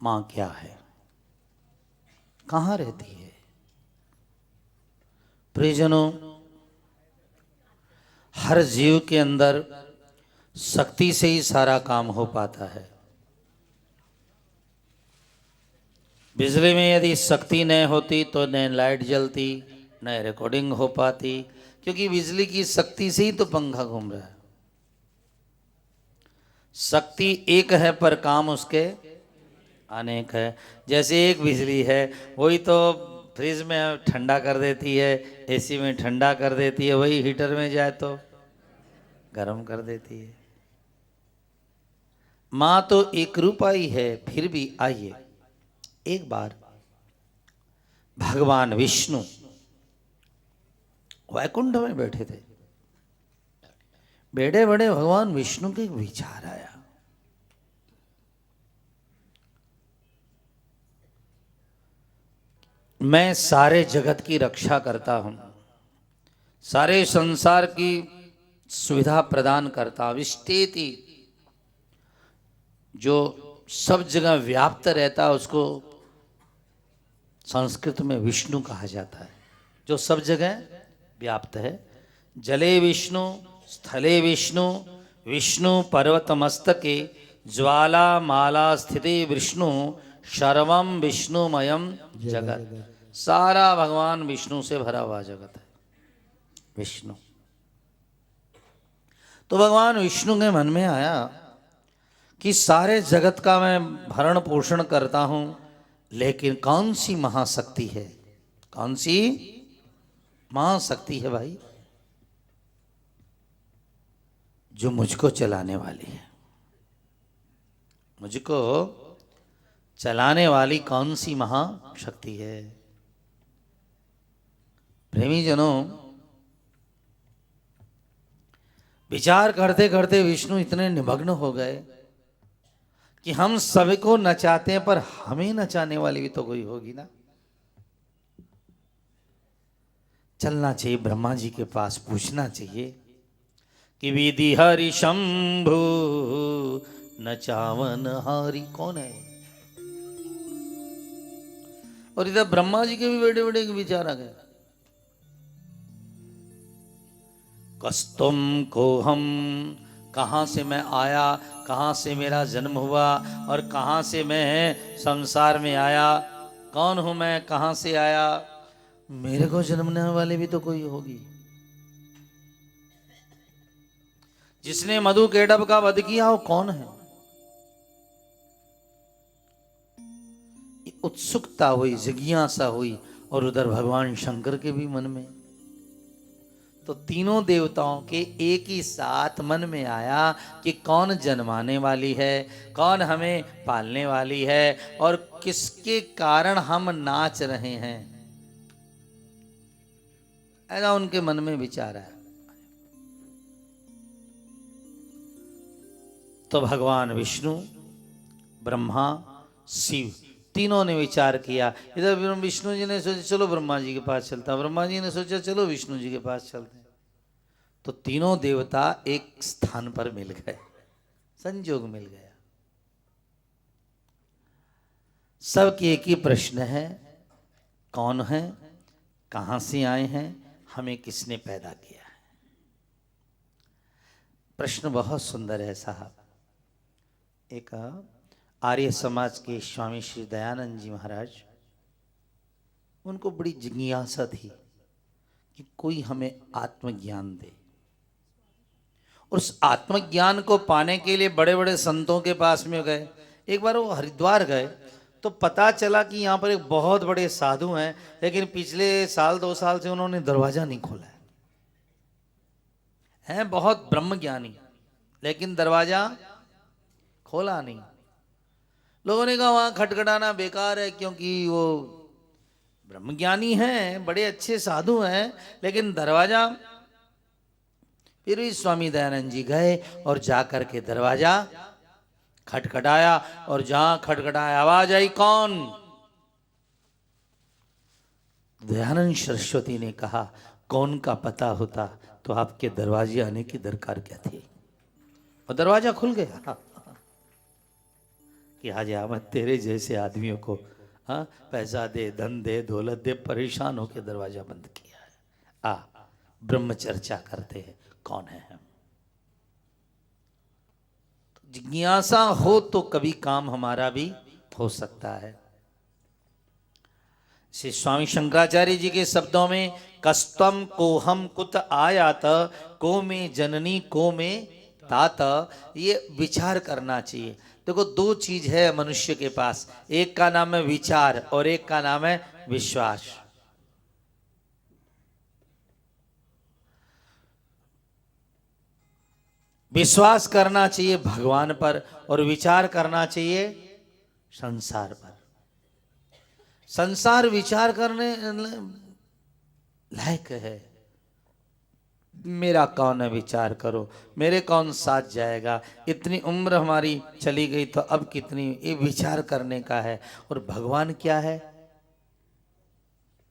मां क्या है, कहाँ रहती है। प्रियजनों, हर जीव के अंदर शक्ति से ही सारा काम हो पाता है। बिजली में यदि शक्ति न होती तो न लाइट जलती, न रिकॉर्डिंग हो पाती, क्योंकि बिजली की शक्ति से ही तो पंखा घूम रहा है। शक्ति एक है पर काम उसके अनेक है। जैसे एक बिजली है, वही तो फ्रिज में ठंडा कर देती है, एसी में ठंडा कर देती है, वही हीटर में जाए तो गर्म कर देती है। मां तो एक रूपा ही है। फिर भी आइए, एक बार भगवान विष्णु वैकुंठ में बैठे थे। बैठे बड़े भगवान विष्णु के एक विचार आया। मैं सारे जगत की रक्षा करता हूं, सारे संसार की सुविधा प्रदान करता। विष्टेति, जो सब जगह व्याप्त रहता, उसको संस्कृत में विष्णु कहा जाता है, जो सब जगह व्याप्त है। जले विष्णु, स्थले विष्णु, विष्णु पर्वत मस्तके, ज्वाला माला स्थिति विष्णु, सर्वम विष्णुमयम जगत। सारा भगवान विष्णु से भरा हुआ जगत है विष्णु। तो भगवान विष्णु के मन में आया कि सारे जगत का मैं भरण पोषण करता हूं, लेकिन कौन सी महाशक्ति है, कौन सी महाशक्ति है भाई, जो मुझको चलाने वाली है। मुझको चलाने वाली कौन सी महाशक्ति है। प्रेमी जनों, विचार करते करते विष्णु इतने निमग्न हो गए कि हम सभी को नचाते हैं, पर हमें नचाने वाली भी तो कोई होगी ना। चलना चाहिए ब्रह्मा जी के पास, पूछना चाहिए कि विधि हरि शंभु नचावन हारी कौन है। और इधर ब्रह्मा जी के भी बड़े बड़े विचार आ गए। कस्तुम को हम, कहाँ से मैं आया, कहाँ से मेरा जन्म हुआ, और कहाँ से मैं संसार में आया, कौन हूं मैं, कहाँ से आया। मेरे को जन्मने वाली भी तो कोई होगी। जिसने मधु केटभ का वध किया वो कौन है। उत्सुकता हुई, जिज्ञासा हुई, और उधर भगवान शंकर के भी मन में। तो तीनों देवताओं के एक ही साथ मन में आया कि कौन जन्माने वाली है, कौन हमें पालने वाली है, और किसके कारण हम नाच रहे हैं। ऐसा उनके मन में विचार है। तो भगवान विष्णु, ब्रह्मा, शिव तीनों ने विचार किया। इधर विष्णु जी ने सोचा चलो ब्रह्मा जी के पास चलता, ब्रह्मा जी ने सोचा चलो विष्णु जी के पास चलते। तो तीनों देवता एक स्थान पर मिल गए, संयोग मिल गया। सबके एक ही प्रश्न है, कौन है, कहां से आए हैं, हमें किसने पैदा किया है। प्रश्न बहुत सुंदर है साहब। एक आर्य समाज के स्वामी श्री दयानंद जी महाराज, उनको बड़ी जिज्ञासा थी कि कोई हमें आत्मज्ञान दे। और उस आत्मज्ञान को पाने के लिए बड़े बड़े संतों के पास में गए। एक बार वो हरिद्वार गए तो पता चला कि यहाँ पर एक बहुत बड़े साधु हैं, लेकिन पिछले साल 2 साल से उन्होंने दरवाजा नहीं खोला है। हैं बहुत ब्रह्मज्ञानी, लेकिन दरवाजा खोला नहीं। लोगों ने कहा वहां खटखटाना बेकार है, क्योंकि वो ब्रह्मज्ञानी हैं, बड़े अच्छे साधु हैं, लेकिन दरवाजा। फिर भी स्वामी दयानंद जी गए और जाकर के दरवाजा खटखटाया, और जहां खटखटाया आवाज आई, कौन। दयानंद सरस्वती ने कहा, कौन का पता होता तो आपके दरवाजे आने की दरकार क्या थी। और दरवाजा खुल गया। कि आज मैं तेरे जैसे आदमियों को हाँ पैसा दे, धन दे, दौलत दे, परेशान होकर दरवाजा बंद किया है। आ ब्रह्म चर्चा करते हैं, कौन है हम। जिज्ञासा हो तो कभी काम हमारा भी हो सकता है। श्री स्वामी शंकराचार्य जी के शब्दों में कस्तम को हम कुत आयात, को में जननी को में तात, ये विचार करना चाहिए। देखो दो चीज है मनुष्य के पास, एक का नाम है विचार और एक का नाम है विश्वास। विश्वास करना चाहिए भगवान पर और विचार करना चाहिए संसार पर। संसार विचार करने लायक है। मेरा कौन है विचार करो, मेरे कौन साथ जाएगा, इतनी उम्र हमारी चली गई तो अब कितनी, ये विचार करने का है। और भगवान क्या है,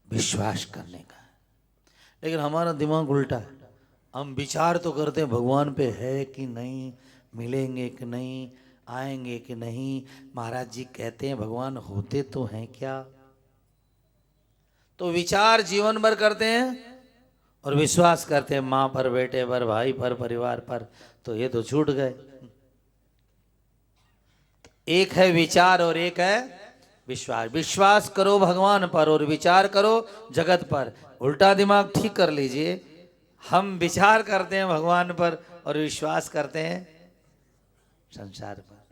विश्वास करने का है। लेकिन हमारा दिमाग उल्टा है, हम विचार तो करते हैं भगवान पे है कि नहीं, मिलेंगे कि नहीं, आएंगे कि नहीं। महाराज जी कहते हैं भगवान होते तो हैं क्या। तो विचार जीवन भर करते हैं और विश्वास करते हैं माँ पर, बेटे पर, भाई पर, परिवार पर, तो ये तो छूट गए। एक है विचार और एक है विश्वास। विश्वास करो भगवान पर और विचार करो जगत पर। उल्टा दिमाग ठीक कर लीजिए, हम विचार करते हैं भगवान पर और विश्वास करते हैं संसार पर।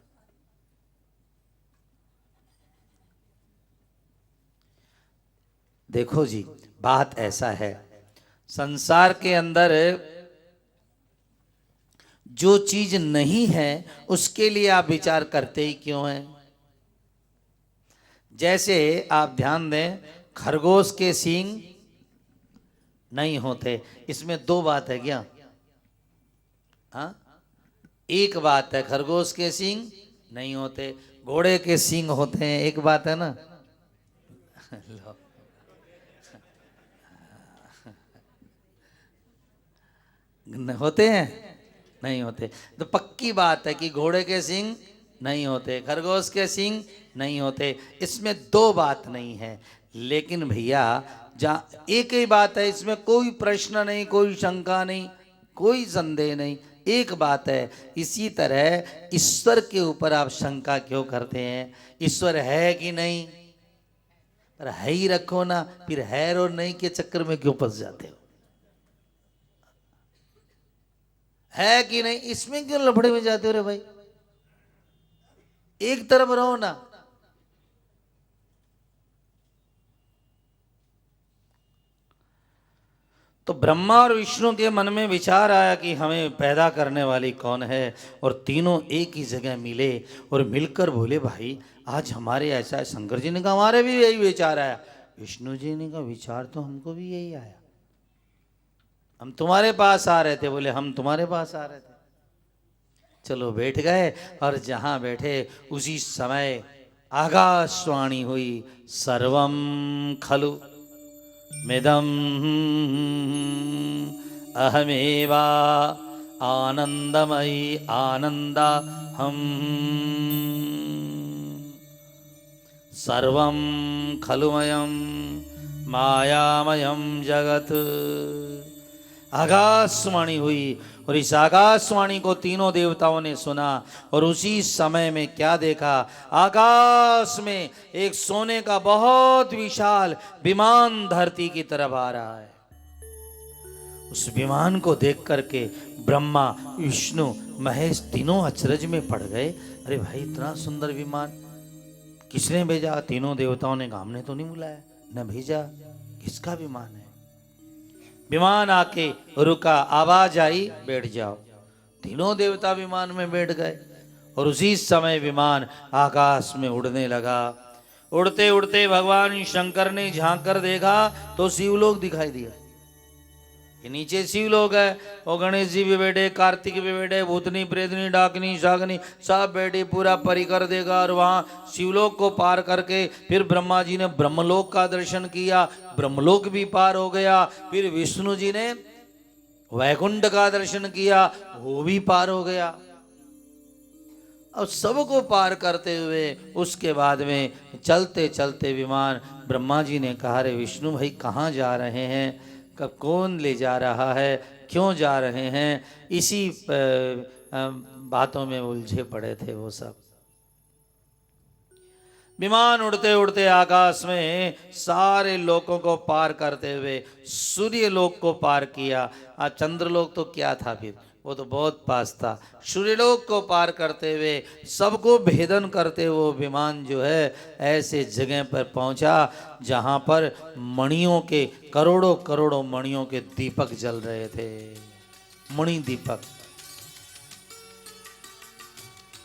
देखो जी, बात ऐसा है, संसार के अंदर जो चीज नहीं है उसके लिए आप विचार करते ही क्यों हैं। जैसे आप ध्यान दें, खरगोश के सींग नहीं होते, इसमें दो बात है क्या। हाँ, एक बात है खरगोश के सींग नहीं होते, घोड़े के सींग होते हैं, एक बात है ना। लो होते हैं नहीं होते, तो पक्की बात है कि घोड़े के सींग नहीं होते, खरगोश के सींग नहीं होते, इसमें दो बात नहीं है। लेकिन भैया जहाँ एक ही बात है, इसमें कोई प्रश्न नहीं, कोई शंका नहीं, कोई संदेह नहीं, एक बात है। इसी तरह ईश्वर के ऊपर आप शंका क्यों करते हैं, ईश्वर है कि नहीं, पर है ही रखो ना, फिर है और नहीं के चक्कर में क्यों फंस जाते हो। है कि नहीं, इसमें क्यों लफड़े में जाते हो रे भाई, एक तरफ रहो ना। तो ब्रह्मा और विष्णु के मन में विचार आया कि हमें पैदा करने वाली कौन है, और तीनों एक ही जगह मिले और मिलकर बोले भाई आज हमारे ऐसा है। शंकर जी ने कहा हमारे भी यही विचार आया। विष्णु जी ने कहा विचार तो हमको भी यही आया, हम तुम्हारे पास आ रहे थे। बोले हम तुम्हारे पास आ रहे थे। चलो बैठ गए, और जहां बैठे उसी समय आकाशवाणी हुई, सर्वम खलु मिदम अहमेवा आनंदमयी आनंदा हम, सर्वं खलुमयं मायामयं जगत। आकाशवाणी हुई, और इस आकाशवाणी को तीनों देवताओं ने सुना। और उसी समय में क्या देखा, आकाश में एक सोने का बहुत विशाल विमान धरती की तरफ आ रहा है। उस विमान को देख करके ब्रह्मा, विष्णु, महेश तीनों अचरज में पड़ गए। अरे भाई इतना सुंदर विमान किसने भेजा। तीनों देवताओं ने कहा हमने तो नहीं बुलाया, न भेजा, किसका विमान है। विमान आके रुका, आवाज आई बैठ जाओ। तीनों देवता विमान में बैठ गए, और उसी समय विमान आकाश में उड़ने लगा। उड़ते उड़ते भगवान शंकर ने झांक कर देखा तो शिवलोक दिखाई दिया। ये नीचे शिवलोक है, और गणेश जी भी बैठे, कार्तिक भी बैठे, भूतनी, प्रेतनी, डाकनी, शाकनी सब बैठे, पूरा परिकर देगा। और वहाँ शिवलोक को पार करके फिर ब्रह्मा जी ने ब्रह्मलोक का दर्शन किया, ब्रह्मलोक भी पार हो गया। फिर विष्णु जी ने वैकुंठ का दर्शन किया, वो भी पार हो गया। अब सबको पार करते हुए उसके बाद में चलते चलते विमान, ब्रह्मा जी ने कहा, रे विष्णु भाई कहाँ जा रहे हैं, कब कौन ले जा रहा है, क्यों जा रहे हैं, इसी बातों में उलझे पड़े थे वो सब। विमान उड़ते उड़ते आकाश में सारे लोकों को पार करते हुए सूर्य लोक को पार किया। चंद्रलोक तो क्या था फिर, वो तो बहुत पास था। सूर्यलोक को पार करते हुए सबको भेदन करते वो विमान जो है ऐसे जगह पर पहुंचा जहां पर मणियों के करोड़ों करोड़ों मणियों के दीपक जल रहे थे। मणि दीपक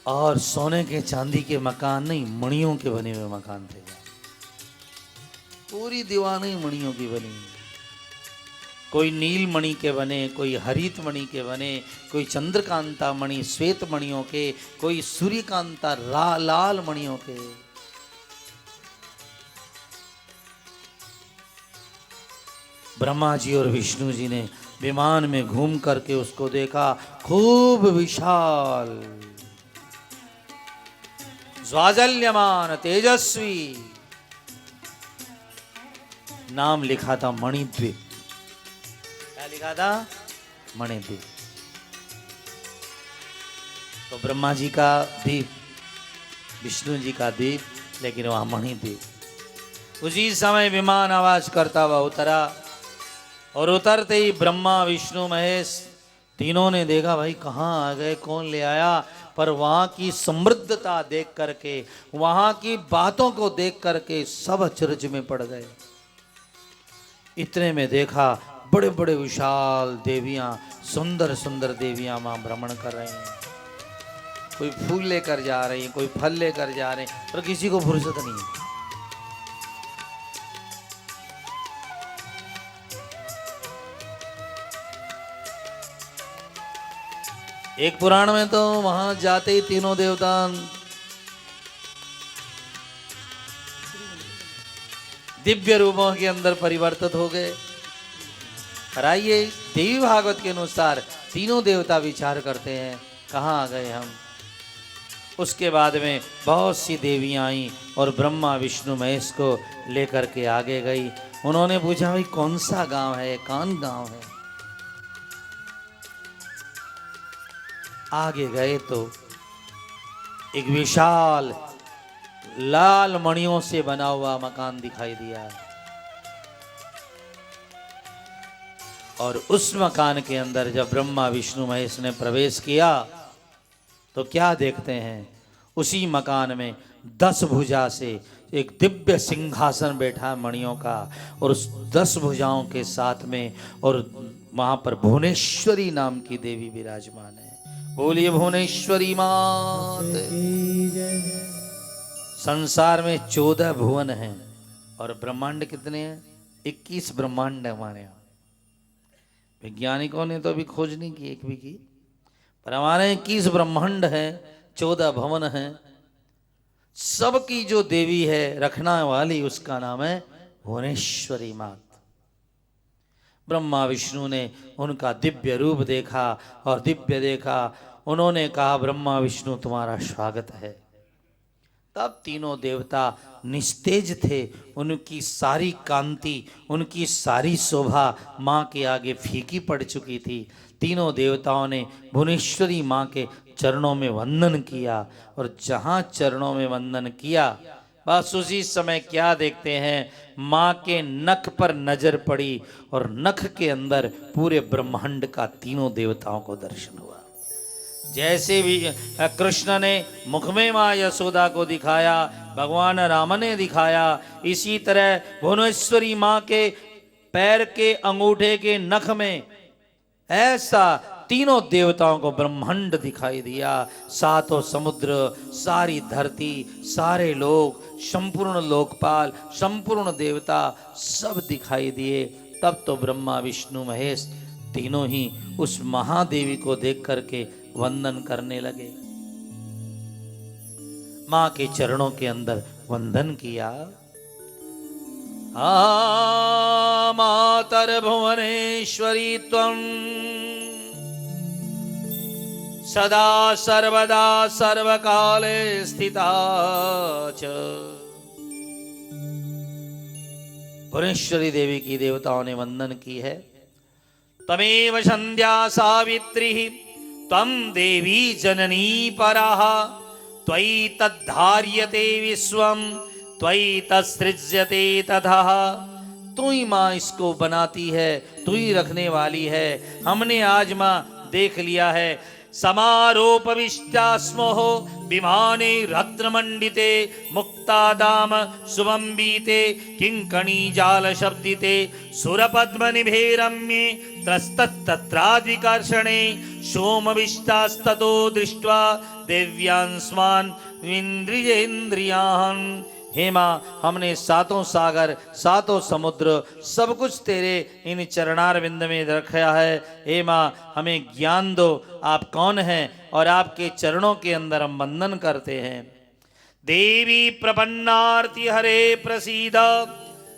और सोने के चांदी के मकान नहीं, मणियों के बने हुए मकान थे। पूरी दीवारें मणियों की बनी, कोई नील मणि के बने, कोई हरित मणि के बने, कोई चंद्रकांता मणि श्वेत मणियों के, कोई सूर्यकांता लाल मणियों के। ब्रह्मा जी और विष्णु जी ने विमान में घूम करके उसको देखा, खूब विशाल, ज्वाजल्यमान, तेजस्वी। नाम लिखा था मणिद्वीप। क्या लिखा था? मणिद्वीप। तो ब्रह्मा जी का द्वीप, विष्णु जी का द्वीप, लेकिन वहां मणिद्वीप। उसी समय विमान आवाज करता हुआ उतरा और उतरते ही ब्रह्मा विष्णु महेश तीनों ने देखा, भाई कहाँ आ गए, कौन ले आया। पर वहां की समृद्धता देख करके, वहां की बातों को देख करके सब अचरज में पड़ गए। इतने में देखा बड़े बड़े विशाल देवियां, सुंदर सुंदर देवियां वहां भ्रमण कर रही हैं। कोई फूल लेकर जा रही है, कोई फल लेकर जा रहे हैं, पर किसी को फुर्सत नहीं है। एक पुराण में तो वहां जाते ही तीनों देवता दिव्य रूपों के अंदर परिवर्तित हो गए। पर आइए देवी भागवत के अनुसार तीनों देवता विचार करते हैं, कहाँ आ गए हम। उसके बाद में बहुत सी देवियां आई और ब्रह्मा विष्णु महेश को लेकर के आगे गई। उन्होंने पूछा, भाई कौन सा गांव है, कौन गांव है। आगे गए तो एक विशाल लाल मणियों से बना हुआ मकान दिखाई दिया और उस मकान के अंदर जब ब्रह्मा विष्णु महेश ने प्रवेश किया तो क्या देखते हैं, उसी मकान में 10 भुजा से एक दिव्य सिंहासन बैठा मणियों का, और उस 10 भुजाओं के साथ में और वहां पर भुवनेश्वरी नाम की देवी विराजमान है। बोलिए भुवनेश्वरी मात। संसार में 14 भुवन हैं और ब्रह्मांड कितने हैं? 21 ब्रह्मांड है हमारे यहाँ। वैज्ञानिकों ने तो अभी खोज नहीं की एक भी की, पर हमारे 21 ब्रह्मांड हैं, 14 भवन हैं। सबकी जो देवी है रखना वाली, उसका नाम है भुवनेश्वरी मात। ब्रह्मा विष्णु ने उनका दिव्य रूप देखा और दिव्य देखा, उन्होंने कहा, ब्रह्मा विष्णु तुम्हारा स्वागत है। तब तीनों देवता निस्तेज थे, उनकी सारी कांति, उनकी सारी शोभा माँ के आगे फीकी पड़ चुकी थी। तीनों देवताओं ने भुवनेश्वरी माँ के चरणों में वंदन किया और जहाँ चरणों में वंदन किया, बस उसी समय क्या देखते हैं, माँ के नख पर नजर पड़ी और नख के अंदर पूरे ब्रह्मांड का तीनों देवताओं को दर्शन हुआ। जैसे भी कृष्ण ने मुख में माँ यशोदा को दिखाया, भगवान राम ने दिखाया, इसी तरह भुवनेश्वरी माँ के पैर के अंगूठे के नख में ऐसा तीनों देवताओं को ब्रह्मांड दिखाई दिया। सातों समुद्र, सारी धरती, सारे लोग, संपूर्ण लोकपाल, संपूर्ण देवता सब दिखाई दिए। तब तो ब्रह्मा विष्णु महेश तीनों ही उस महादेवी को देख करके वंदन करने लगे। मां के चरणों के अंदर वंदन किया। मातर भुवनेश्वरी त्वं सदा सर्वदा सर्वकाले स्थिता च। भुवनेश्वरी देवी की देवताओं ने वंदन की है। तमेव संध्या सावित्री त्वं देवी जननी पराः, त्वयि तद्धार्यते विश्वं त्वयि तत्सृज्यते ततः। तू ही माँ इसको बनाती है, तू ही रखने वाली है। हमने आज माँ देख लिया है। समारोपविष्टास्मोः विमाने रत्नमण्डिते, मुक्तादाम सुबम्बीते किङ्कणी जालशब्दिते, सुरपद्मनिभे रम्ये त्रस्तत्तत्राद्विकर्षणे, सोमविष्टास्ततो दृष्ट्वा दिव्यांस्मान् इन्द्रियेन्द्रियान्। हे माँ, हमने सातों सागर सातों समुद्र सब कुछ तेरे इन चरणारविंद में रखा है। हे माँ, हमें ज्ञान दो, आप कौन हैं और आपके चरणों के अंदर हम वंदन करते हैं। देवी प्रपन्नार्ति हरे प्रसीद,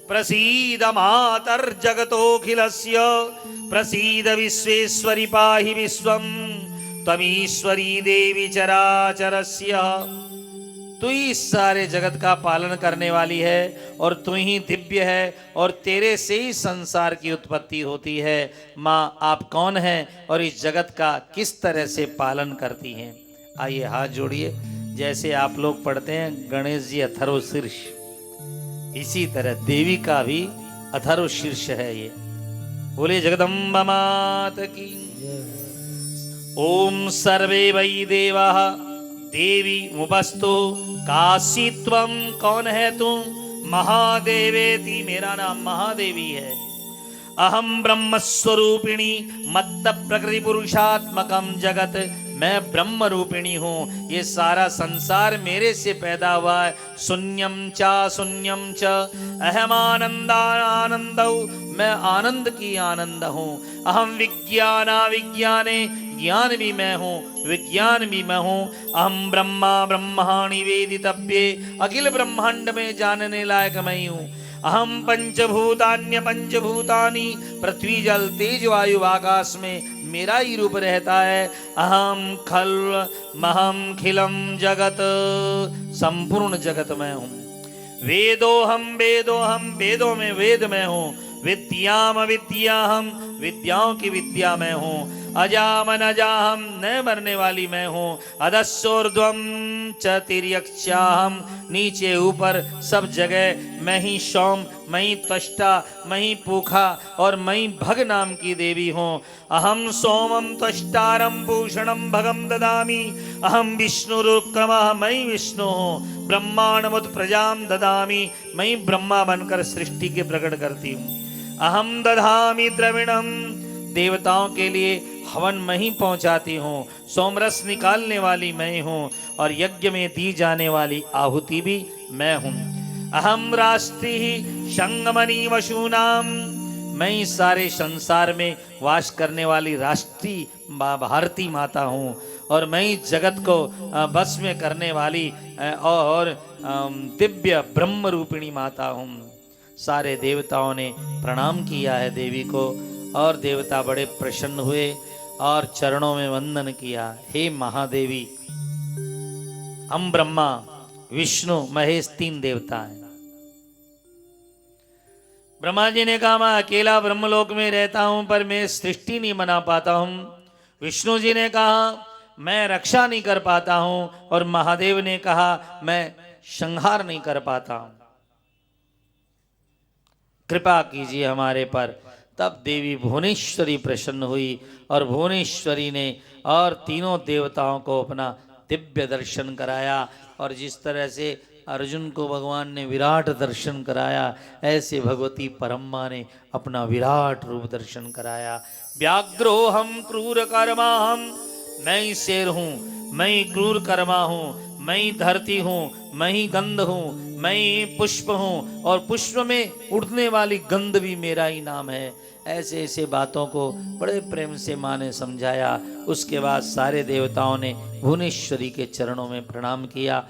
प्रसीद मातर्जगतोऽखिलस्य, प्रसीद विश्वेश्वरि पाहि विश्वं त्वमीश्वरी देवी चराचरस्य। तू ही इस सारे जगत का पालन करने वाली है और तू ही दिव्य है और तेरे से ही संसार की उत्पत्ति होती है। माँ, आप कौन हैं और इस जगत का किस तरह से पालन करती हैं। आइए हाथ जोड़िए। जैसे आप लोग पढ़ते हैं गणेश जी अथर्व शीर्ष, इसी तरह देवी का भी अथर्व शीर्ष है ये। बोले जगदम्बा मात की। ओम सर्वे वै देवाः देवी मुपस्तु काशी त्वं। कौन है तू? महादेवेति, मेरा नाम महादेवी है। अहम ब्रह्म स्वरूपिणी मत्त प्रकृति पुरुषात्मकम जगत। मैं ब्रह्म रूपिणी हूँ, ये सारा संसार मेरे से पैदा हुआ है। शून्यम च अहम आनंदानंदौ, मैं आनंद की आनंद हूँ। अहम विज्ञाना विज्ञाने, ज्ञान भी मैं हूँ, विज्ञान भी मैं हूँ। अहम ब्रह्मा ब्रह्माणि वेदितव्ये, अखिल ब्रह्मांड में जानने लायक मैं हूँ। अहम पंचभूतान्य पंचभूतानि, पृथ्वी जल तेज वायु आकाश में मेरा ही रूप रहता है। अहम खल महम खिलम जगत, संपूर्ण जगत में हूँ। वेदोहम वेदोहम, वेदों में वेद में हूँ। विद्याम विद्याहम, विद्याओं की विद्या में हूँ। अजामन अजाहम, न मरने वाली मैं हूँ। अधस्योर्ध्वम च तिर्यक्षाहम, नीचे ऊपर सब जगह मैं ही सौम, मैं ही त्वष्टा, मैं ही पूखा और मैं ही भग नाम की देवी हूँ। अहम सोमम त्वष्टारम भूषणम भगम ददामी, अहम विष्णुरुक्रमः, मैं ही विष्णु हूँ। ब्रह्मांडमुत प्रजाम ददामी, मैं ही ब्रह्मा बनकर सृष्टि के प्रकट करती हूँ। अहम दधामी द्रविणम, देवताओं के लिए हवन मैं ही पहुंचाती हूँ। सोमरस निकालने वाली मैं हूँ और यज्ञ में दी जाने वाली आहुति भी मैं हूँ। अहम राष्ट्री संगमनी वशूनाम, मैं ही सारे संसार में वास करने वाली राष्ट्रीय भारती माता हूँ और मैं ही जगत को बस में करने वाली और दिव्य ब्रह्म रूपिणी माता हूँ। सारे देवताओं ने प्रणाम किया है देवी को और देवता बड़े प्रसन्न हुए और चरणों में वंदन किया। हे महादेवी, हम ब्रह्मा विष्णु महेश तीन देवता हैं। ब्रह्मा जी ने कहा मैं अकेला ब्रह्मलोक में रहता हूं पर मैं सृष्टि नहीं बना पाता हूं। विष्णु जी ने कहा मैं रक्षा नहीं कर पाता हूं और महादेव ने कहा मैं संहार नहीं कर पाता हूं, कृपा कीजिए हमारे पर। तब देवी भुवनेश्वरी प्रसन्न हुई और भुवनेश्वरी ने और तीनों देवताओं को अपना दिव्य दर्शन कराया। और जिस तरह से अर्जुन को भगवान ने विराट दर्शन कराया, ऐसे भगवती परम्मा ने अपना विराट रूप दर्शन कराया। व्याघ्रो हम क्रूर कर्मा हम, मैं ही शेर हूँ, मैं ही क्रूर कर्मा हूँ, मैं ही धरती हूँ, मैं ही गंध हूँ, मैं ही पुष्प हूँ और पुष्प में उड़ने वाली गंध भी मेरा ही नाम है। ऐसे ऐसे बातों को बड़े प्रेम से माँ ने समझाया। उसके बाद सारे देवताओं ने भुवनेश्वरी के चरणों में प्रणाम किया।